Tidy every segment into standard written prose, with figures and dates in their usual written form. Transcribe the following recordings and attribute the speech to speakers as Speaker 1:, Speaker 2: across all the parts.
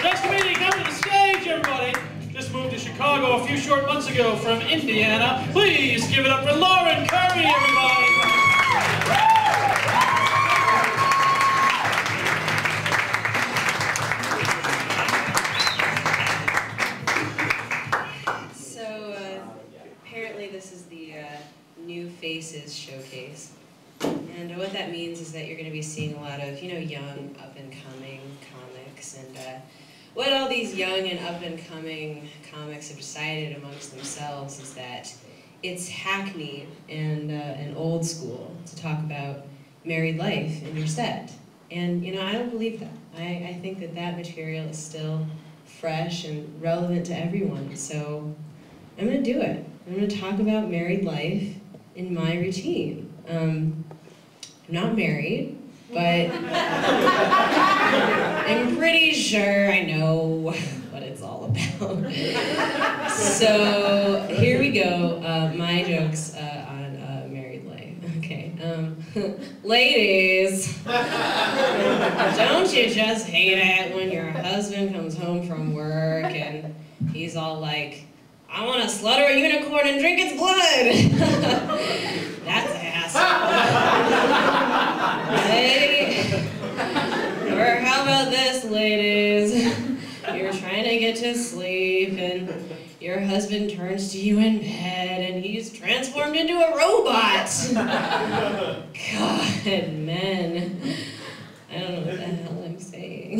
Speaker 1: Next comedian, come to the stage, everybody. Just moved to Chicago a few short months ago from Indiana. Please give it up for Lauren Curry, everybody.
Speaker 2: Apparently this is the New Faces Showcase. And what that means is that you're going to be seeing a lot of, young, up-and-coming comics. And what all these young and up-and-coming comics have decided amongst themselves is that it's hackneyed and old school to talk about married life in your set. And, I don't believe that. I think that that material is still fresh and relevant to everyone. So I'm going to do it. I'm going to talk about married life in my routine. I'm not married, but I'm pretty sure I know what it's all about. So here we go, my jokes on married life. Okay, ladies, don't you just hate it when your husband comes home from work and he's all like, I want to slaughter a unicorn and drink its blood. That's ass. Hey. Or how about this, ladies? You're trying to get to sleep and your husband turns to you in bed and he's transformed into a robot. God, men. I don't know what the hell I'm saying.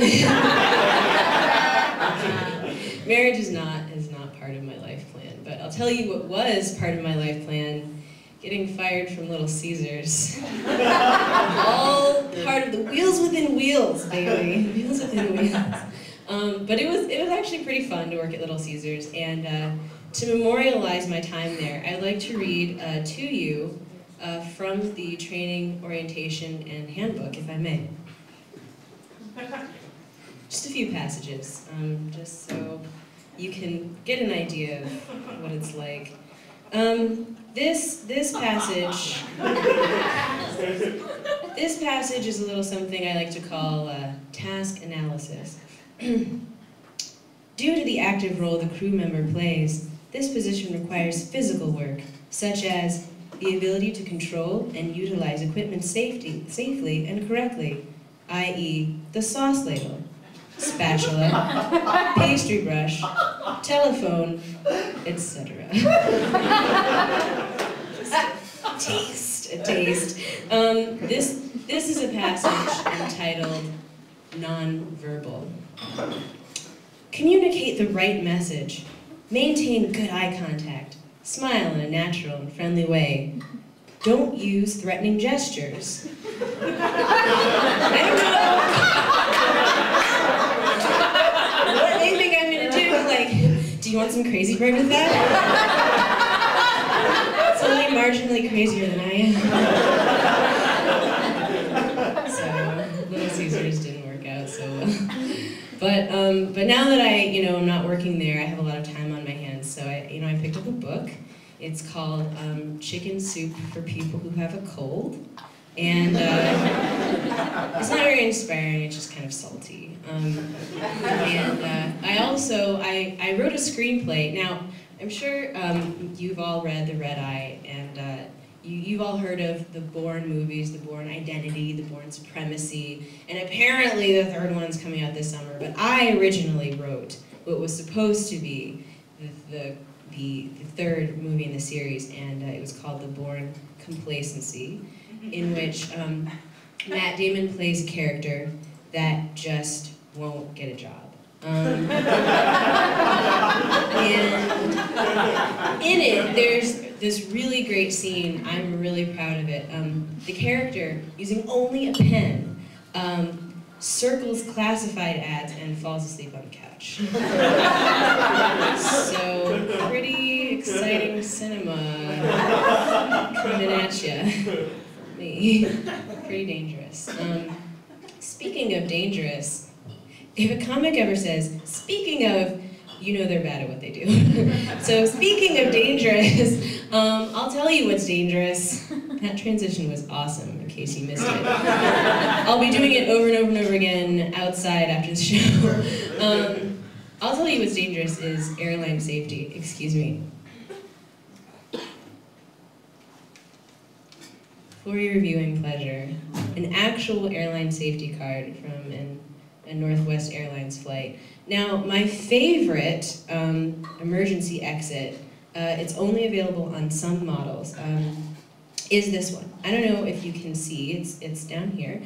Speaker 2: Marriage is not part of my life plan, but I'll tell you what was part of my life plan: getting fired from Little Caesars. All part of the wheels within wheels, baby. Wheels within wheels. But it was actually pretty fun to work at Little Caesars, and to memorialize my time there, I'd like to read to you from the training, orientation, and handbook, if I may. Just a few passages, just so you can get an idea of what it's like. This passage is a little something I like to call task analysis. Due to the active role the crew member plays, this position requires physical work, such as the ability to control and utilize equipment safely and correctly, i.e. the sauce ladle, spatula, pastry brush, telephone, etc. Just a taste. This is a passage entitled Nonverbal. Communicate the right message. Maintain good eye contact. Smile in a natural and friendly way. Don't use threatening gestures. I don't know. What do you think I'm gonna do? Like, do you want some crazy bread with that? It's only marginally crazier than I am. So, Little Caesars didn't work out so well. But now that I'm not working there, I have a lot of time on my hands. So I picked up a book. It's called Chicken Soup for People Who Have a Cold. And it's not very inspiring, it's just kind of salty. I wrote a screenplay. Now, I'm sure you've all read The Red Eye, and you've all heard of the Bourne movies, the Bourne Identity, the Bourne Supremacy, and apparently the third one's coming out this summer. But I originally wrote what was supposed to be the third movie in the series, and it was called The Bourne Complacency, in which Matt Damon plays a character that just won't get a job. And in it, there's this really great scene. I'm really proud of it. The character, using only a pen, circles classified ads and falls asleep on the couch. So, pretty exciting cinema coming at ya. Me. Pretty dangerous. Speaking of dangerous, if a comic ever says, speaking of, you know they're bad at what they do. So speaking of dangerous, I'll tell you what's dangerous. That transition was awesome, in case you missed it. I'll be doing it over and over and over again outside after the show. I'll tell you what's dangerous is airline safety. Excuse me. For your viewing pleasure, an actual airline safety card from a Northwest Airlines flight. Now, my favorite emergency exit, it's only available on some models, is this one. I don't know if you can see, it's down here.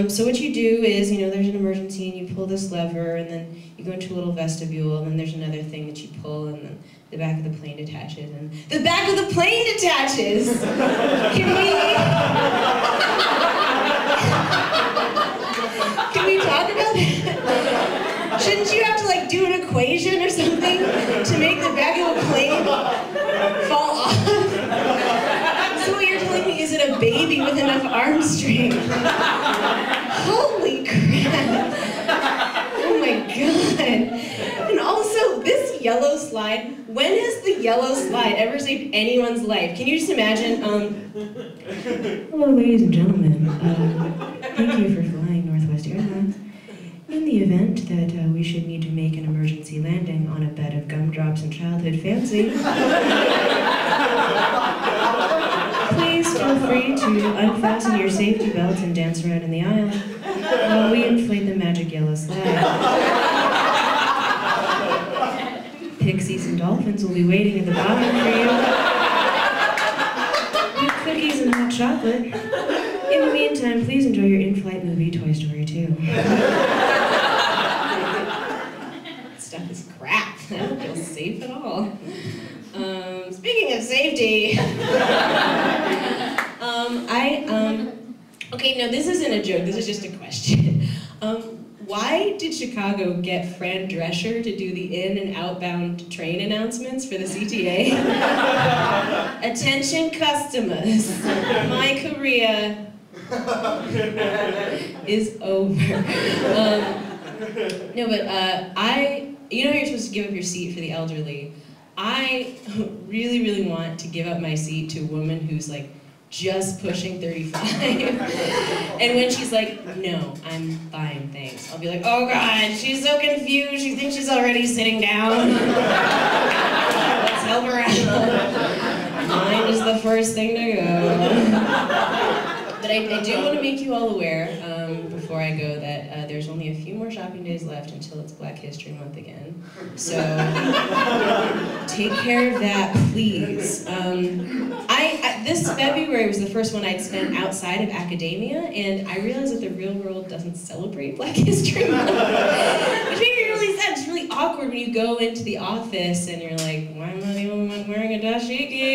Speaker 2: So what you do is, there's an emergency and you pull this lever and then you go into a little vestibule and then there's another thing that you pull and then the back of the plane detaches and the back of the plane detaches! Can we talk about that? Shouldn't you have to do an equation or something to make the back of a plane fall off? So what you're telling me is it a baby with enough arm strength? Holy crap! Oh my god! And also, this yellow slide, when has the yellow slide ever saved anyone's life? Can you just imagine, hello ladies and gentlemen, thank you for flying Northwest Airlines. In the event that we should need to make an emergency landing on a bed of gumdrops and childhood fancy, please feel free to unfasten your safety belts and dance around in the aisle while we inflate the magic yellow slide. Pixies and dolphins will be waiting at the bottom for you with cookies and hot chocolate. In the meantime, please enjoy your in-flight movie, Toy Story 2. Stuff is crap. I don't feel safe at all. Speaking of safety, okay, no, this isn't a joke, this is just a question. Why did Chicago get Fran Drescher to do the in- and outbound train announcements for the CTA? Attention customers, my career is over. No, but you know you're supposed to give up your seat for the elderly. I really, really want to give up my seat to a woman who's just pushing 35. And when she's like, no, I'm fine, thanks. I'll be like, oh God, she's so confused. She thinks she's already sitting down. Let's help her out. Mine is the first thing to go. But I do want to make you all aware, before I go, that there's only a few more shopping days left until it's Black History Month again. So take care of that, please. This February was the first one I'd spent outside of academia, and I realized that the real world doesn't celebrate Black History Month. Which made me really sad. It's really awkward when you go into the office and you're like, why am I the only one wearing a dashiki?